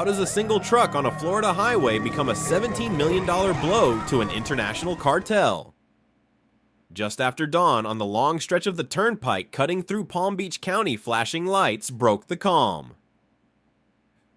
does a single truck on a Florida highway become a $17 million blow to an international cartel? Just after dawn on the long stretch of the turnpike cutting through Palm Beach County, flashing lights broke the calm.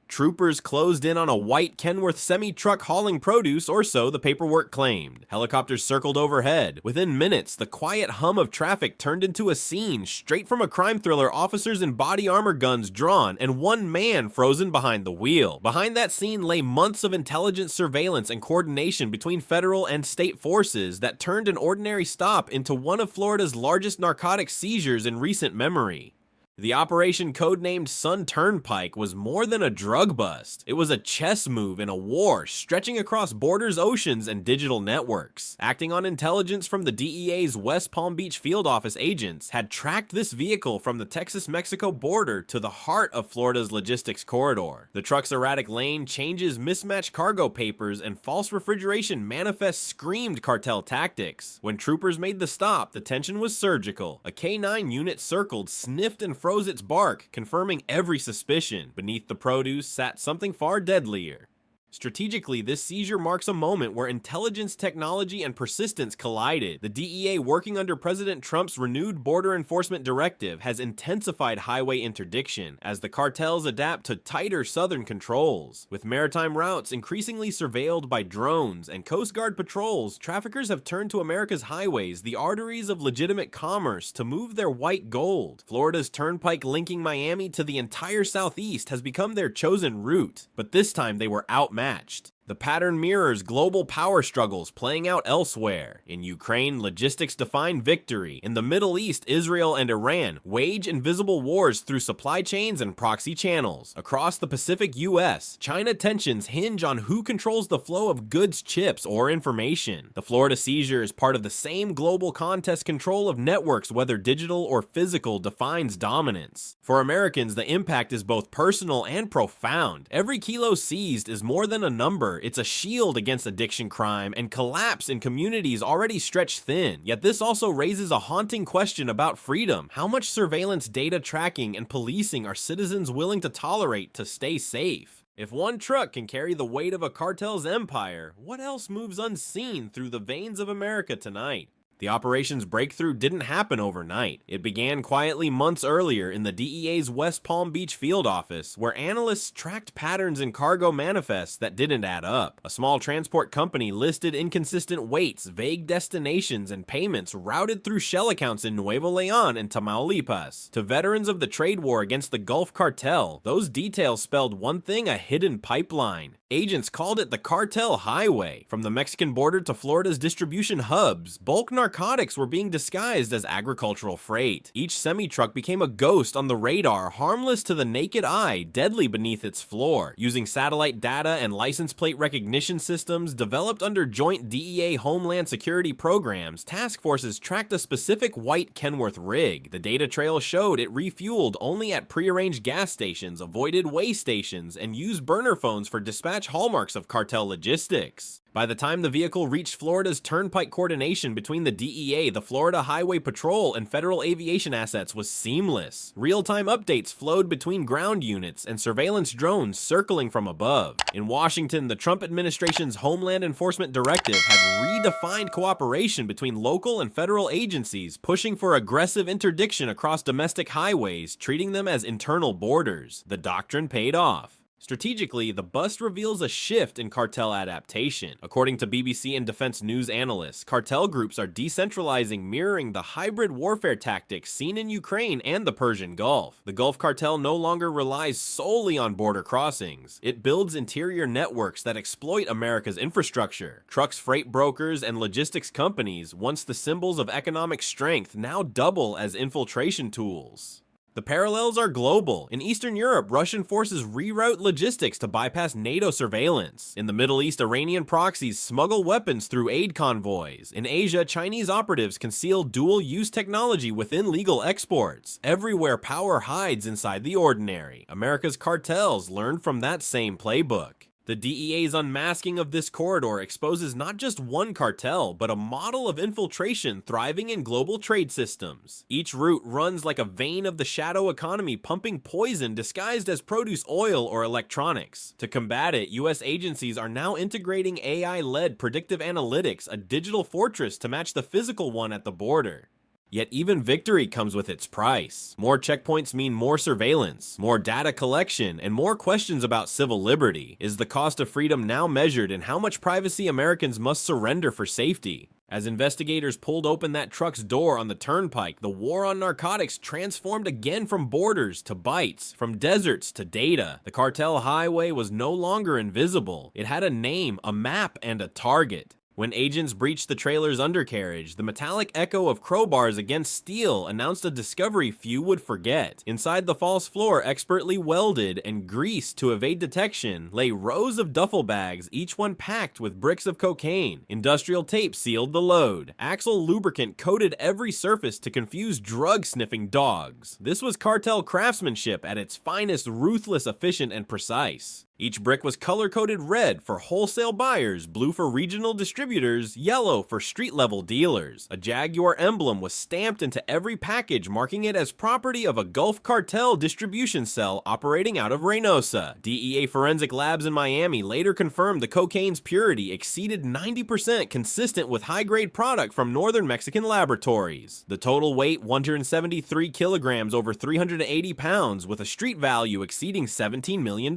Troopers closed in on a white Kenworth semi-truck hauling produce, or so the paperwork claimed. Helicopters circled overhead. Within minutes, the quiet hum of traffic turned into a scene straight from a crime thriller, officers in body armor, guns drawn, and one man frozen behind the wheel. Behind that scene lay months of intelligence surveillance and coordination between federal and state forces that turned an ordinary stop into one of Florida's largest narcotic seizures in recent memory. The operation, codenamed Sun Turnpike, was more than a drug bust. It was a chess move in a war stretching across borders, oceans, and digital networks. Acting on intelligence from the DEA's West Palm Beach field office, agents had tracked this vehicle from the Texas-Mexico border to the heart of Florida's logistics corridor. The truck's erratic lane changes, mismatched cargo papers, and false refrigeration manifests screamed cartel tactics. When troopers made the stop, the tension was surgical. A K-9 unit circled, sniffed, and froze its bark, confirming every suspicion. Beneath the produce sat something far deadlier. Strategically, this seizure marks a moment where intelligence, technology, and persistence collided. The DEA, working under President Trump's renewed border enforcement directive, has intensified highway interdiction as the cartels adapt to tighter southern controls. With maritime routes increasingly surveilled by drones and Coast Guard patrols, traffickers have turned to America's highways, the arteries of legitimate commerce, to move their white gold. Florida's turnpike linking Miami to the entire southeast has become their chosen route, but this time they were outmatched. The pattern mirrors global power struggles playing out elsewhere. In Ukraine, logistics define victory. In the Middle East, Israel and Iran wage invisible wars through supply chains and proxy channels. Across the Pacific US, China tensions hinge on who controls the flow of goods, chips, or information. The Florida seizure is part of the same global contest. Control of networks, whether digital or physical, defines dominance. For Americans, the impact is both personal and profound. Every kilo seized is more than a number. It's a shield against addiction, crime, and collapse in communities already stretched thin. Yet this also raises a haunting question about freedom. How much surveillance, data tracking, and policing are citizens willing to tolerate to stay safe? If one truck can carry the weight of a cartel's empire, what else moves unseen through the veins of America tonight? The operation's breakthrough didn't happen overnight. It began quietly months earlier in the DEA's West Palm Beach field office, where analysts tracked patterns in cargo manifests that didn't add up. A small transport company listed inconsistent weights, vague destinations, and payments routed through shell accounts in Nuevo Leon and Tamaulipas. To veterans of the trade war against the Gulf Cartel, those details spelled one thing: a hidden pipeline. Agents called it the Cartel Highway. From the Mexican border to Florida's distribution hubs, bulk narcotics were being disguised as agricultural freight. Each semi-truck became a ghost on the radar, harmless to the naked eye, deadly beneath its floor. Using satellite data and license plate recognition systems developed under joint DEA Homeland Security programs, task forces tracked a specific white Kenworth rig. The data trail showed it refueled only at prearranged gas stations, avoided way stations, and used burner phones for dispatch, hallmarks of cartel logistics. By the time the vehicle reached Florida's turnpike, coordination between the DEA, the Florida Highway Patrol, and federal aviation assets was seamless. Real-time updates flowed between ground units and surveillance drones circling from above. In Washington, the Trump administration's Homeland Enforcement Directive had redefined cooperation between local and federal agencies, pushing for aggressive interdiction across domestic highways, treating them as internal borders. The doctrine paid off. Strategically, the bust reveals a shift in cartel adaptation. According to BBC and defense news analysts, cartel groups are decentralizing, mirroring the hybrid warfare tactics seen in Ukraine and the Persian Gulf. The Gulf Cartel no longer relies solely on border crossings. It builds interior networks that exploit America's infrastructure. Trucks, freight brokers, and logistics companies, once the symbols of economic strength, now double as infiltration tools. The parallels are global. In Eastern Europe, Russian forces reroute logistics to bypass NATO surveillance. In the Middle East, Iranian proxies smuggle weapons through aid convoys. In Asia, Chinese operatives conceal dual-use technology within legal exports. Everywhere, power hides inside the ordinary. America's cartels learned from that same playbook. The DEA's unmasking of this corridor exposes not just one cartel, but a model of infiltration thriving in global trade systems. Each route runs like a vein of the shadow economy, pumping poison disguised as produce, oil, or electronics. To combat it, US agencies are now integrating AI-led predictive analytics, a digital fortress to match the physical one at the border. Yet even victory comes with its price. More checkpoints mean more surveillance, more data collection, and more questions about civil liberty. Is the cost of freedom now measured in how much privacy Americans must surrender for safety? As investigators pulled open that truck's door on the turnpike, the war on narcotics transformed again from borders to bytes, from deserts to data. The cartel highway was no longer invisible. It had a name, a map, and a target. When agents breached the trailer's undercarriage, the metallic echo of crowbars against steel announced a discovery few would forget. Inside the false floor, expertly welded and greased to evade detection, lay rows of duffel bags, each one packed with bricks of cocaine. Industrial tape sealed the load. Axle lubricant coated every surface to confuse drug-sniffing dogs. This was cartel craftsmanship at its finest, ruthless, efficient, and precise. Each brick was color-coded red for wholesale buyers, blue for regional distributors, yellow for street-level dealers. A Jaguar emblem was stamped into every package, marking it as property of a Gulf cartel distribution cell operating out of Reynosa. DEA forensic labs in Miami later confirmed the cocaine's purity exceeded 90%, consistent with high-grade product from northern Mexican laboratories. The total weight, 173 kilograms, over 380 pounds, with a street value exceeding $17 million.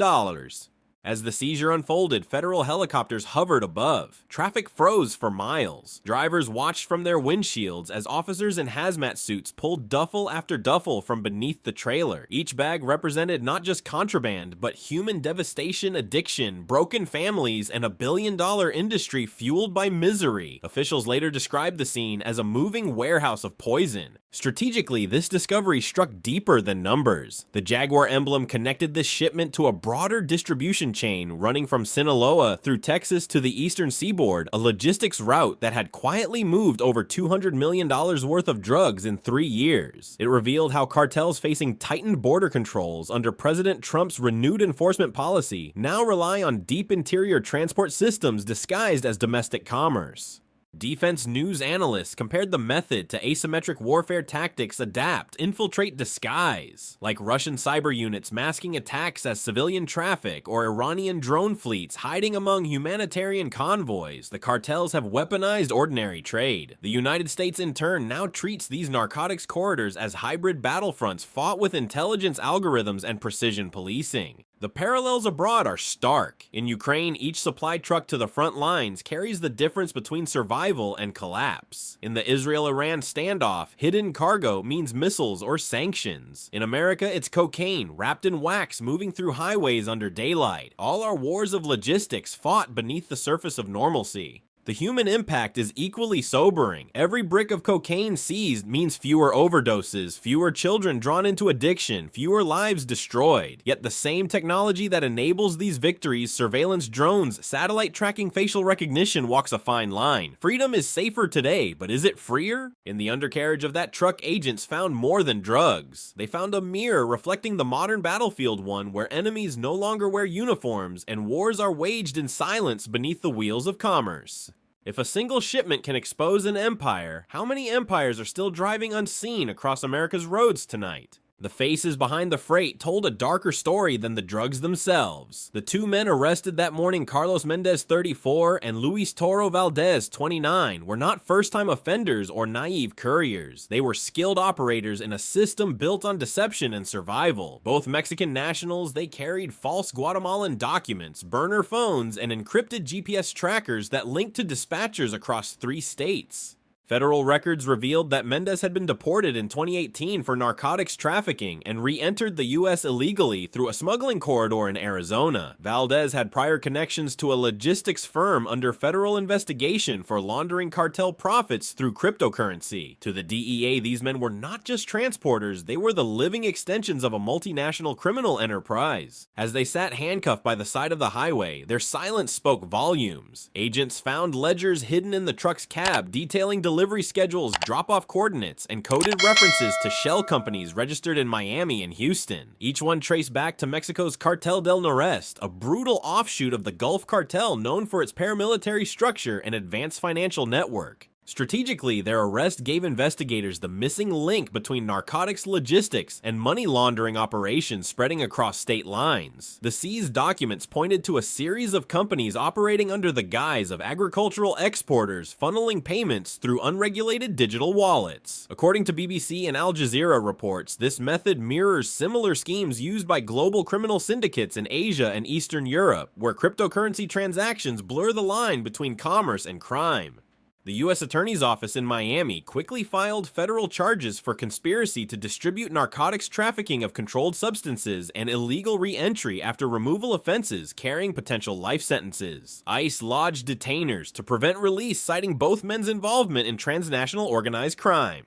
As the seizure unfolded, federal helicopters hovered above. Traffic froze for miles. Drivers watched from their windshields as officers in hazmat suits pulled duffel after duffel from beneath the trailer. Each bag represented not just contraband, but human devastation, addiction, broken families, and a billion-dollar industry fueled by misery. Officials later described the scene as a moving warehouse of poison. Strategically, this discovery struck deeper than numbers. The Jaguar emblem connected this shipment to a broader distribution chain running from Sinaloa through Texas to the eastern seaboard, a logistics route that had quietly moved over $200 million worth of drugs in 3 years. It revealed how cartels facing tightened border controls under President Trump's renewed enforcement policy now rely on deep interior transport systems disguised as domestic commerce. Defense news analysts compared the method to asymmetric warfare tactics adapt, infiltrate, disguise, like Russian cyber units masking attacks as civilian traffic or Iranian drone fleets hiding among humanitarian convoys. The cartels have weaponized ordinary trade. The United States in turn now treats these narcotics corridors as hybrid battlefronts fought with intelligence algorithms and precision policing. The parallels abroad are stark. In Ukraine, each supply truck to the front lines carries the difference between survival and collapse. In the Israel-Iran standoff, hidden cargo means missiles or sanctions. In America, it's cocaine wrapped in wax moving through highways under daylight. All are wars of logistics fought beneath the surface of normalcy. The human impact is equally sobering. Every brick of cocaine seized means fewer overdoses, fewer children drawn into addiction, fewer lives destroyed. Yet the same technology that enables these victories, surveillance drones, satellite tracking, facial recognition, walks a fine line. Freedom is safer today, but is it freer? In the undercarriage of that truck, agents found more than drugs. They found a mirror reflecting the modern battlefield, one where enemies no longer wear uniforms and wars are waged in silence beneath the wheels of commerce. If a single shipment can expose an empire, how many empires are still driving unseen across America's roads tonight? The faces behind the freight told a darker story than the drugs themselves. The two men arrested that morning, Carlos Mendez, 34, and Luis Toro Valdez, 29, were not first-time offenders or naive couriers. They were skilled operators in a system built on deception and survival. Both Mexican nationals, they carried false Guatemalan documents, burner phones, and encrypted GPS trackers that linked to dispatchers across 3 states. Federal records revealed that Mendez had been deported in 2018 for narcotics trafficking and re-entered the U.S. illegally through a smuggling corridor in Arizona. Valdez had prior connections to a logistics firm under federal investigation for laundering cartel profits through cryptocurrency. To the DEA, these men were not just transporters, they were the living extensions of a multinational criminal enterprise. As they sat handcuffed by the side of the highway, their silence spoke volumes. Agents found ledgers hidden in the truck's cab detailing deliveries delivery schedules, drop-off coordinates, and coded references to shell companies registered in Miami and Houston. Each one traced back to Mexico's Cartel del Noreste, a brutal offshoot of the Gulf Cartel known for its paramilitary structure and advanced financial network. Strategically, their arrest gave investigators the missing link between narcotics logistics and money laundering operations spreading across state lines. The seized documents pointed to a series of companies operating under the guise of agricultural exporters, funneling payments through unregulated digital wallets. According to BBC and Al Jazeera reports, this method mirrors similar schemes used by global criminal syndicates in Asia and Eastern Europe, where cryptocurrency transactions blur the line between commerce and crime. The U.S. Attorney's Office in Miami quickly filed federal charges for conspiracy to distribute narcotics trafficking of controlled substances and illegal re-entry after removal offenses carrying potential life sentences. ICE lodged detainers to prevent release, citing both men's involvement in transnational organized crime.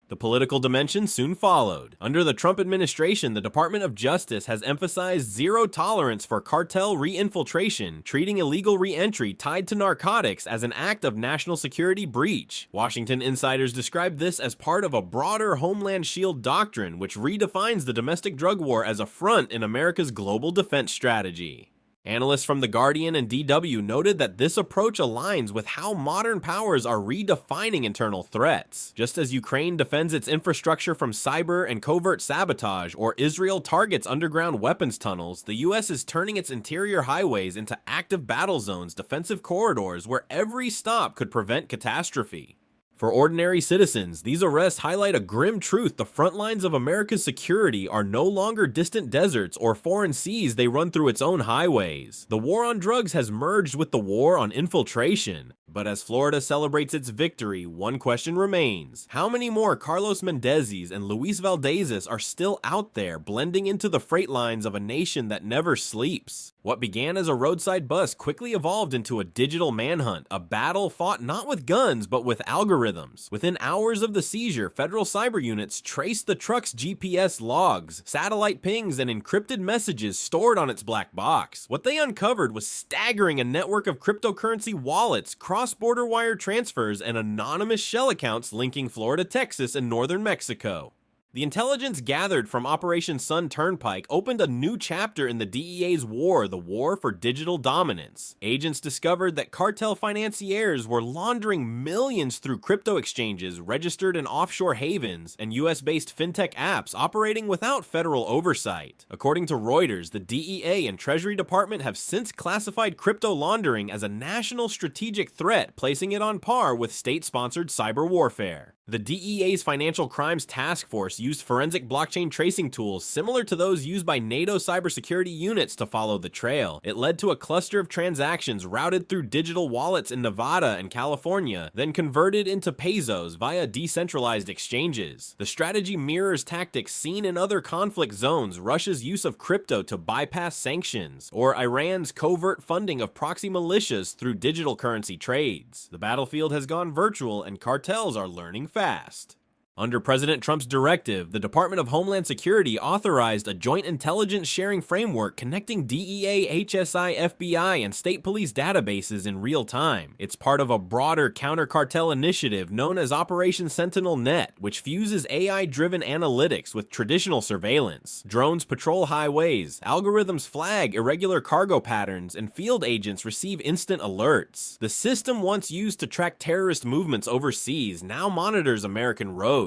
The political dimension soon followed. Under the Trump administration, the Department of Justice has emphasized zero tolerance for cartel re-infiltration, treating illegal re-entry tied to narcotics as an act of national security breach. Washington insiders describe this as part of a broader Homeland Shield doctrine, which redefines the domestic drug war as a front in America's global defense strategy. Analysts from The Guardian and DW noted that this approach aligns with how modern powers are redefining internal threats. Just as Ukraine defends its infrastructure from cyber and covert sabotage, or Israel targets underground weapons tunnels, the US is turning its interior highways into active battle zones, defensive corridors where every stop could prevent catastrophe. For ordinary citizens, these arrests highlight a grim truth: the front lines of America's security are no longer distant deserts or foreign seas they run through its own highways. The war on drugs has merged with the war on infiltration. But as Florida celebrates its victory, one question remains. How many more Carlos Mendezes and Luis Valdezes are still out there, blending into the freight lines of a nation that never sleeps? What began as a roadside bust quickly evolved into a digital manhunt, a battle fought not with guns but with algorithms. Within hours of the seizure, federal cyber units traced the truck's GPS logs, satellite pings, and encrypted messages stored on its black box. What they uncovered was staggering: a network of cryptocurrency wallets, cross-border wire transfers, and anonymous shell accounts linking Florida, Texas, and northern Mexico. The intelligence gathered from Operation Sun Turnpike opened a new chapter in the DEA's war, the war for digital dominance. Agents discovered that cartel financiers were laundering millions through crypto exchanges registered in offshore havens and US-based fintech apps operating without federal oversight. According to Reuters, the DEA and Treasury Department have since classified crypto laundering as a national strategic threat, placing it on par with state-sponsored cyber warfare. The DEA's Financial Crimes Task Force used forensic blockchain tracing tools similar to those used by NATO cybersecurity units to follow the trail. It led to a cluster of transactions routed through digital wallets in Nevada and California, then converted into pesos via decentralized exchanges. The strategy mirrors tactics seen in other conflict zones: Russia's use of crypto to bypass sanctions, or Iran's covert funding of proxy militias through digital currency trades. The battlefield has gone virtual, and cartels are learning fast. Under President Trump's directive, the Department of Homeland Security authorized a joint intelligence sharing framework connecting DEA, HSI, FBI, and state police databases in real time. It's part of a broader counter-cartel initiative known as Operation Sentinel-Net, which fuses AI-driven analytics with traditional surveillance. Drones patrol highways, algorithms flag irregular cargo patterns, and field agents receive instant alerts. The system once used to track terrorist movements overseas now monitors American roads.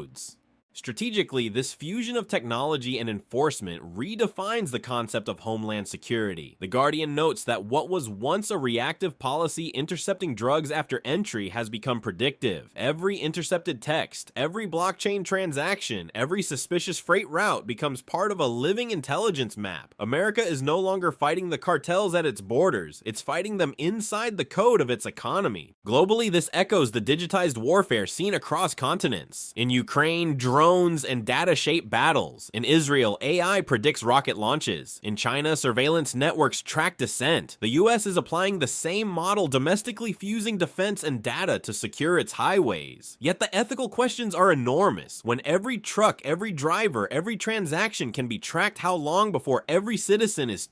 Strategically, this fusion of technology and enforcement redefines the concept of homeland security. The Guardian notes that what was once a reactive policy intercepting drugs after entry has become predictive. Every intercepted text, every blockchain transaction, every suspicious freight route becomes part of a living intelligence map. America is no longer fighting the cartels at its borders, it's fighting them inside the code of its economy. Globally, this echoes the digitized warfare seen across continents. In Ukraine, drones and data-shaped battles. In Israel, AI predicts rocket launches. In China, surveillance networks track descent. The US is applying the same model, domestically fusing defense and data to secure its highways. Yet the ethical questions are enormous. When every truck, every driver, every transaction can be tracked, how long before every citizen is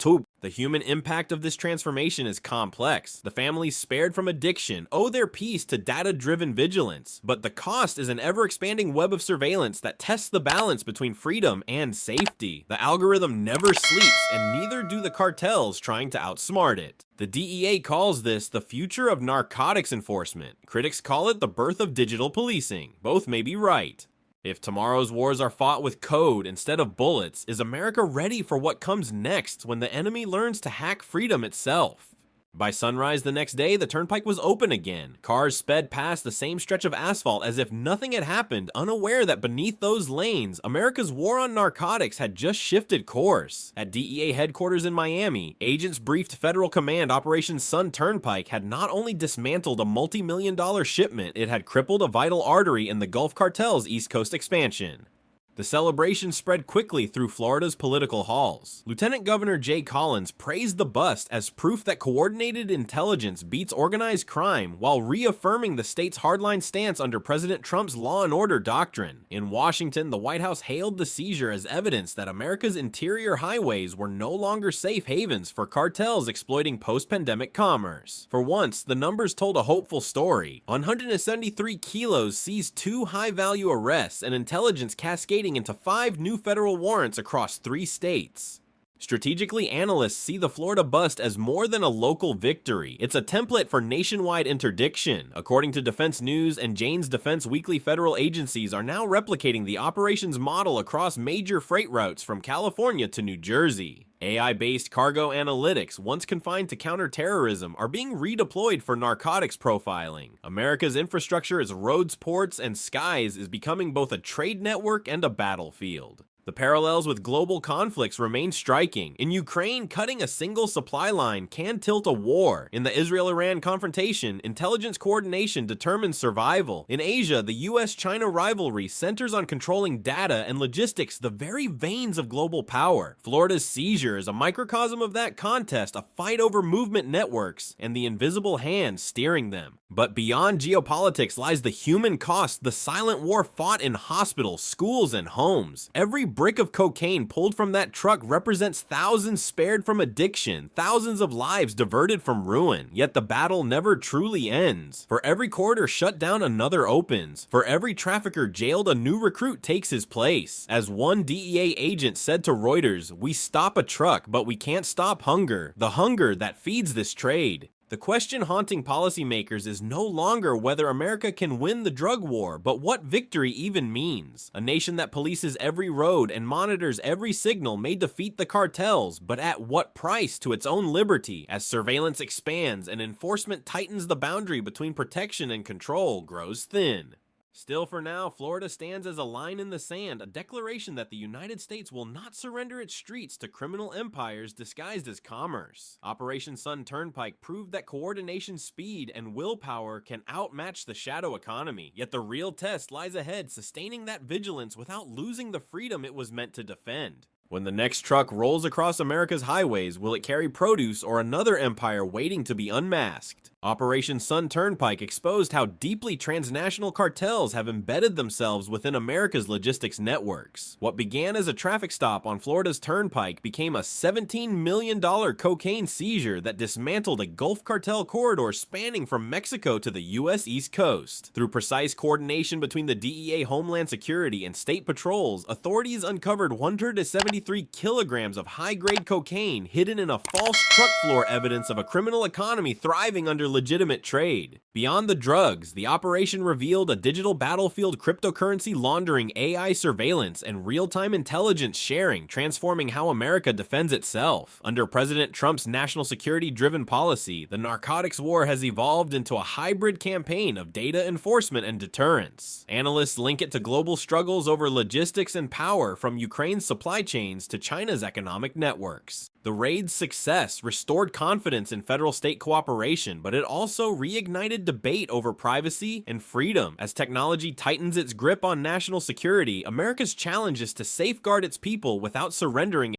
The human impact of this transformation is complex. The families spared from addiction owe their peace to data-driven vigilance, but the cost is an ever-expanding web of surveillance that tests the balance between freedom and safety. The algorithm never sleeps, and neither do the cartels trying to outsmart it. The DEA calls this the future of narcotics enforcement. Critics call it the birth of digital policing. Both may be right. If tomorrow's wars are fought with code instead of bullets, is America ready for what comes next when the enemy learns to hack freedom itself? By sunrise the next day, the turnpike was open again. Cars sped past the same stretch of asphalt as if nothing had happened, unaware that beneath those lanes, America's war on narcotics had just shifted course. At DEA headquarters in Miami, agents briefed Federal Command Operation Sun Turnpike had not only dismantled a multi-million-dollar shipment, it had crippled a vital artery in the Gulf Cartel's East Coast expansion. The celebration spread quickly through Florida's political halls. Lieutenant Governor Jay Collins praised the bust as proof that coordinated intelligence beats organized crime, while reaffirming the state's hardline stance under President Trump's law and order doctrine. In Washington, the White House hailed the seizure as evidence that America's interior highways were no longer safe havens for cartels exploiting post-pandemic commerce. For once, the numbers told a hopeful story. 173 kilos seized 2 high-value arrests, and intelligence cascaded into 5 new federal warrants across 3 states. Strategically, analysts see the Florida bust as more than a local victory. It's a template for nationwide interdiction. According to Defense News and Jane's Defense Weekly, federal agencies are now replicating the operations model across major freight routes from California to New Jersey. AI-based cargo analytics, once confined to counterterrorism, are being redeployed for narcotics profiling. America's infrastructure as roads, ports, and skies is becoming both a trade network and a battlefield. The parallels with global conflicts remain striking. In Ukraine, cutting a single supply line can tilt a war. In the Israel-Iran confrontation, intelligence coordination determines survival. In Asia, the US-China rivalry centers on controlling data and logistics, the very veins of global power. Florida's seizure is a microcosm of that contest, a fight over movement networks and the invisible hand steering them. But beyond geopolitics lies the human cost, the silent war fought in hospitals, schools, and homes. Every brick of cocaine pulled from that truck represents thousands spared from addiction, thousands of lives diverted from ruin. Yet the battle never truly ends. For every corridor shut down, another opens. For every trafficker jailed, a new recruit takes his place. As one DEA agent said to Reuters, "We stop a truck, but we can't stop hunger. The hunger that feeds this trade." The question haunting policymakers is no longer whether America can win the drug war, but what victory even means. A nation that polices every road and monitors every signal may defeat the cartels, but at what price to its own liberty? As surveillance expands and enforcement tightens, the boundary between protection and control grows thin. Still, for now, Florida stands as a line in the sand, a declaration that the United States will not surrender its streets to criminal empires disguised as commerce. Operation Sun Turnpike proved that coordination, speed, and willpower can outmatch the shadow economy. Yet the real test lies ahead, sustaining that vigilance without losing the freedom it was meant to defend. When the next truck rolls across America's highways, will it carry produce or another empire waiting to be unmasked? Operation Sun Turnpike exposed how deeply transnational cartels have embedded themselves within America's logistics networks. What began as a traffic stop on Florida's turnpike became a $17 million cocaine seizure that dismantled a Gulf cartel corridor spanning from Mexico to the U.S. East Coast. Through precise coordination between the DEA Homeland Security and state patrols, authorities uncovered 173 kilograms of high-grade cocaine hidden in a false truck floor, evidence of a criminal economy thriving under legitimate trade. Beyond the drugs, the operation revealed a digital battlefield, cryptocurrency laundering, AI surveillance, and real-time intelligence sharing, transforming how America defends itself. Under President Trump's national security-driven policy, the narcotics war has evolved into a hybrid campaign of data enforcement and deterrence. Analysts link it to global struggles over logistics and power, from Ukraine's supply chains to China's economic networks. The raid's success restored confidence in federal-state cooperation, but it also reignited debate over privacy and freedom. As technology tightens its grip on national security, America's challenge is to safeguard its people without surrendering